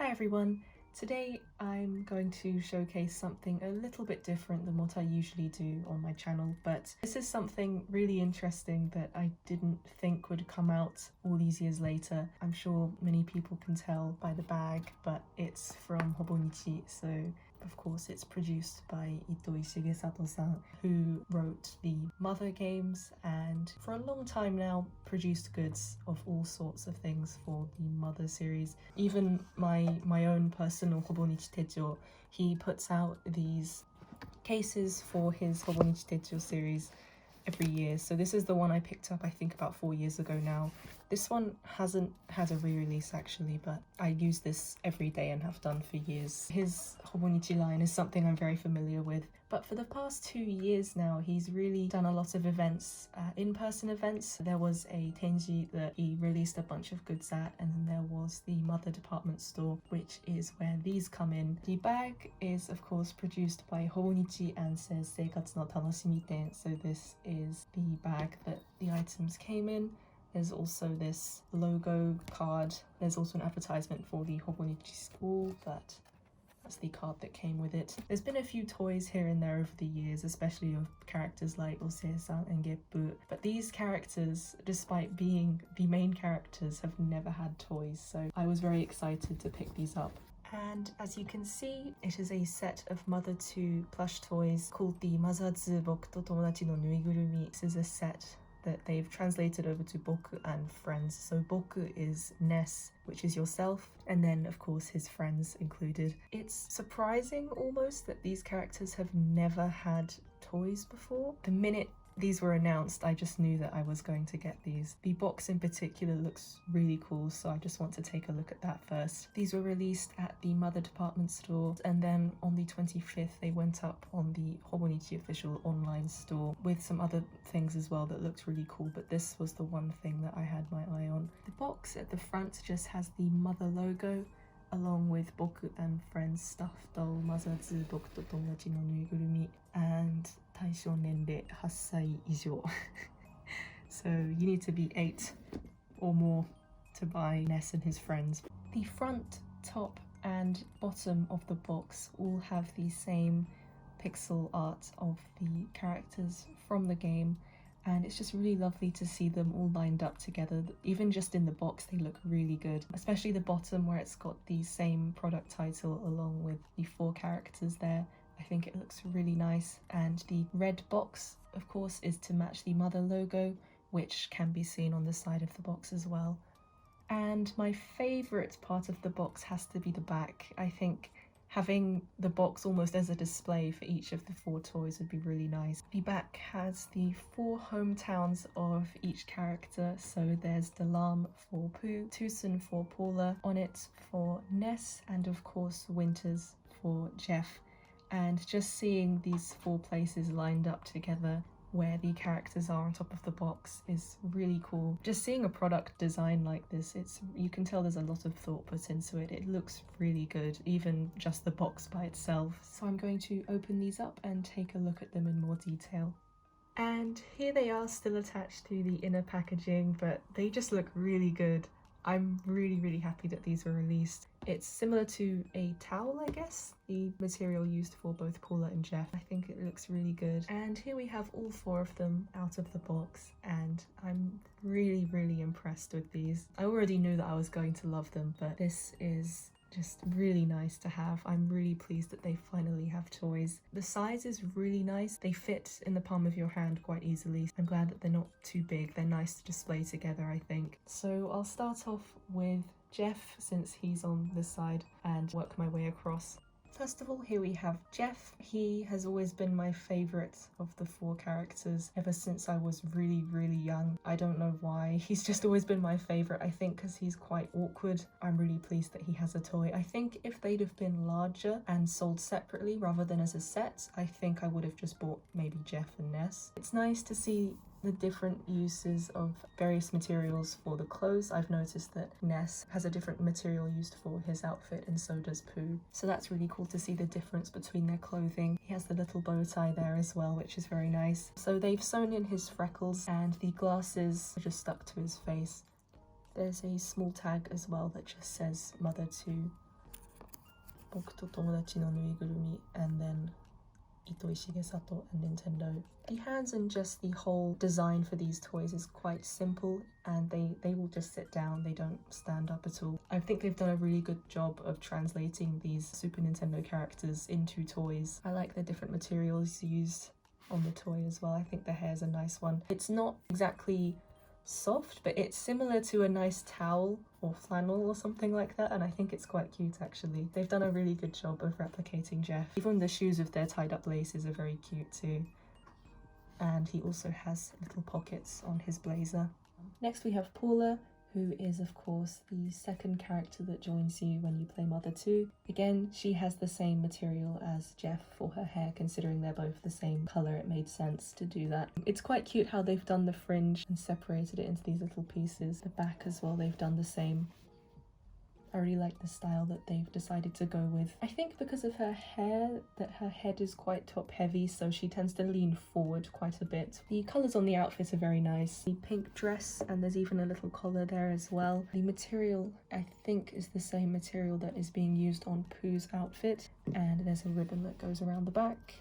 Hi everyone! Today I'm going to showcase something a little bit different than what I usually do on my channel, but this is something really interesting that I didn't think would come out all these years later. I'm sure many people can tell by the bag, but it's from Hobonichi, so of course it's produced by Itoi Shigesato-san, who wrote the Mother games and for a long time now produced goods of all sorts of things for the Mother series. Even my own personal Hobonichi Techou, he puts out these cases for his Hobonichi Techou series every year. So this is the one I picked up I think about 4 years ago now. This one hasn't had a re-release actually, but I use this every day and have done for years. His Hobonichi line is something I'm very familiar with, but for the past 2 years now he's really done a lot of events, in-person events. There was a Tenji that he released a bunch of goods at, and then there was the Mother department store, which is where these come in. The bag is of course produced by Hobonichi and says Seikatsu no Tanoshimi Ten, so this is the bag that the items came in. There's also this logo card. There's also an advertisement for the Hobonichi school, but that's the card that came with it. There's been a few toys here and there over the years, especially of characters like Osei-san and Geppu, but these characters, despite being the main characters, have never had toys, so I was very excited to pick these up. And as you can see, it is a set of Mother 2 plush toys called the Mazatsu Boku to Tomodachi no Nuigurumi. This is a set that they've translated over to Boku and friends. So Boku is Ness, which is yourself, and then of course his friends included. It's surprising almost that these characters have never had toys before. The minute these were announced, I just knew that I was going to get these. The box in particular looks really cool, so I just want to take a look at that first. These were released at the Mother department store, and then on the 25th they went up on the Hobonichi official online store with some other things as well that looked really cool, but this was the one thing that I had my eye on. The box at the front just has the Mother logo, along with Boku and friends stuffed doll Mazatsu Boku to Tomodachi no Nuigurumi and Taisho Nenrei 8 歳以上. So you need to be 8 or more to buy Ness and his friends. The front, top and bottom of the box all have the same pixel art of the characters from the game, and it's just really lovely to see them all lined up together. Even just in the box they look really good, especially the bottom where it's got the same product title along with the 4 characters there. I think it looks really nice, and the red box of course is to match the Mother logo, which can be seen on the side of the box as well. And my favourite part of the box has to be the back. I think having the box almost as a display for each of the 4 toys would be really nice. The back has the 4 hometowns of each character, so there's Dalam for Pooh, Tucson for Paula, Onit for Ness, and of course Winters for Jeff. And just seeing these 4 places lined up together where the characters are on top of the box is really cool. Just seeing a product design like this, you can tell there's a lot of thought put into it. It looks really good, even just the box by itself. So I'm going to open these up and take a look at them in more detail. And here they are, still attached to the inner packaging, but they just look really good. I'm really happy that these were released. It's similar to a towel, I guess, the material used for both Paula and Jeff. I think it looks really good. And here we have all 4 of them out of the box, and I'm really impressed with these. I already knew that I was going to love them, but this is just really nice to have. I'm really pleased that they finally have toys. The size is really nice. They fit in the palm of your hand quite easily. I'm glad that they're not too big. They're nice to display together, I think. So I'll start off with Jeff, since he's on this side, and work my way across. First of all, here we have Jeff. He has always been my favourite of the 4 characters ever since I was really young. I don't know why. He's just always been my favourite, I think because he's quite awkward. I'm really pleased that he has a toy. I think if they'd have been larger and sold separately rather than as a set, I think I would have just bought maybe Jeff and Ness. It's nice to see the different uses of various materials for the clothes. I've noticed that Ness has a different material used for his outfit, and so does Pooh. So that's really cool to see the difference between their clothing. He has the little bow tie there as well, which is very nice. So they've sewn in his freckles, and the glasses are just stuck to his face. There's a small tag as well that just says Mother 2 Boku to Tomodachi no Nuigurumi, and then Ito Ishigesato and Nintendo. The hands and just the whole design for these toys is quite simple, and they will just sit down, they don't stand up at all. I think they've done a really good job of translating these Super Nintendo characters into toys. I like the different materials used on the toy as well. I think the hair's a nice one. It's not exactly soft, but it's similar to a nice towel or flannel or something like that, and I think it's quite cute actually. They've done a really good job of replicating Jeff. Even the shoes with their tied up laces are very cute too. And he also has little pockets on his blazer. Next we have Paula, who is of course the second character that joins you when you play Mother 2. Again, she has the same material as Jeff for her hair, considering they're both the same colour, it made sense to do that. It's quite cute how they've done the fringe and separated it into these little pieces. The back as well, they've done the same. I really like the style that they've decided to go with. I think because of her hair, that her head is quite top heavy, so she tends to lean forward quite a bit. The colours on the outfit are very nice. The pink dress, and there's even a little collar there as well. The material, I think, is the same material that is being used on Pooh's outfit, and there's a ribbon that goes around the back.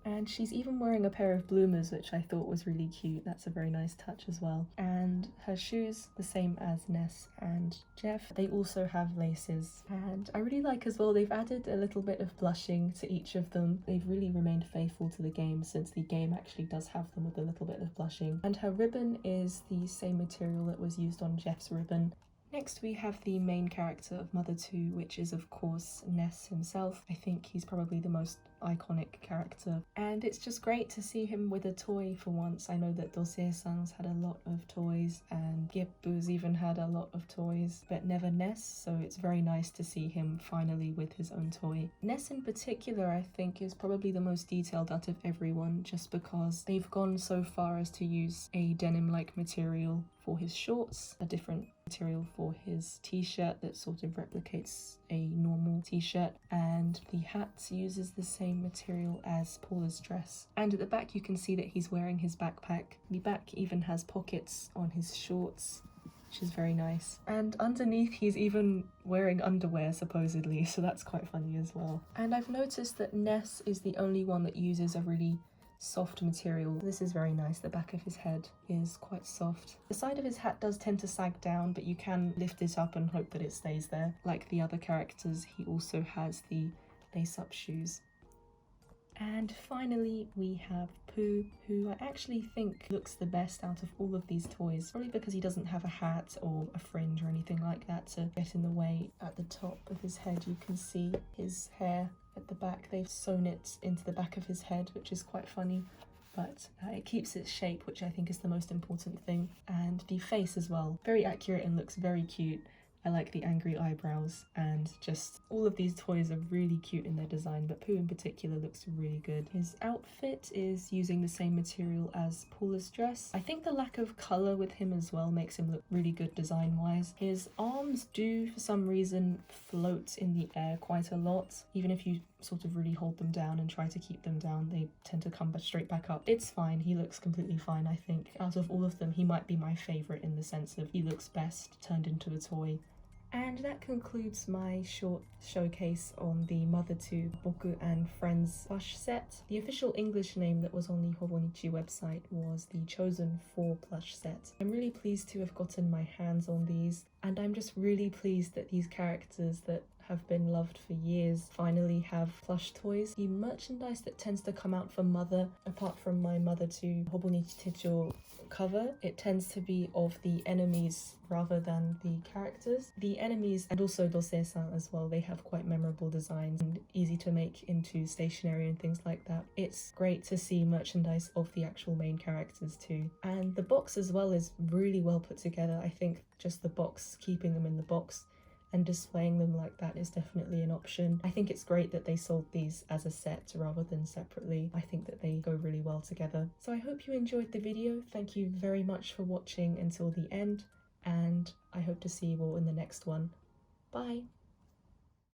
And she's even wearing a pair of bloomers, which I thought was really cute. That's a very nice touch as well. And her shoes, the same as Ness and Jeff. They also have laces. And I really like as well, they've added a little bit of blushing to each of them. They've really remained faithful to the game, since the game actually does have them with a little bit of blushing. And her ribbon is the same material that was used on Jeff's ribbon. Next we have the main character of Mother 2, which is of course Ness himself. I think he's probably the most iconic character, and it's just great to see him with a toy for once. I know that Dosei-san's had a lot of toys, and Geppu's even had a lot of toys, but never Ness, so it's very nice to see him finally with his own toy. Ness in particular, I think, is probably the most detailed out of everyone, just because they've gone so far as to use a denim-like material for his shorts, a different material for his t-shirt that sort of replicates a normal t-shirt, and the hat uses the same material as Paula's dress. And at the back you can see that he's wearing his backpack. The back even has pockets on his shorts, which is very nice. And underneath he's even wearing underwear supposedly, so that's quite funny as well. And I've noticed that Ness is the only one that uses a really soft material. This is very nice. The back of his head is quite soft. The side of his hat does tend to sag down, but you can lift it up and hope that it stays there. Like the other characters, he also has the lace-up shoes. And finally we have Pooh, who I actually think looks the best out of all of these toys, probably because he doesn't have a hat or a fringe or anything like that to get in the way. At the top of his head you can see his hair. At the back they've sewn it into the back of his head, which is quite funny, but it keeps its shape, which I think is the most important thing. And the face as well, very accurate and looks very cute. I like the angry eyebrows, and just all of these toys are really cute in their design, but Pooh in particular looks really good. His outfit is using the same material as Paula's dress. I think the lack of colour with him as well makes him look really good design-wise. His arms do, for some reason, float in the air quite a lot. Even if you sort of really hold them down and try to keep them down, they tend to come straight back up. It's fine, he looks completely fine, I think. Out of all of them, he might be my favourite in the sense of he looks best turned into a toy. And that concludes my short showcase on the Mother 2 Boku and Friends plush set. The official English name that was on the Hobonichi website was the Chosen 4 plush set. I'm really pleased to have gotten my hands on these, and I'm just really pleased that these characters that have been loved for years finally have plush toys. The merchandise that tends to come out for Mother, apart from my Mother 2 Hobonichi Techou cover, it tends to be of the enemies rather than the characters. The enemies, and also Dosei-san as well, they have quite memorable designs and easy to make into stationery and things like that. It's great to see merchandise of the actual main characters too. And the box as well is really well put together. I think just the box, keeping them in the box and displaying them like that is definitely an option. I think it's great that they sold these as a set rather than separately. I think that they go really well together. So I hope you enjoyed the video. Thank you very much for watching until the end, and I hope to see you all in the next one. Bye!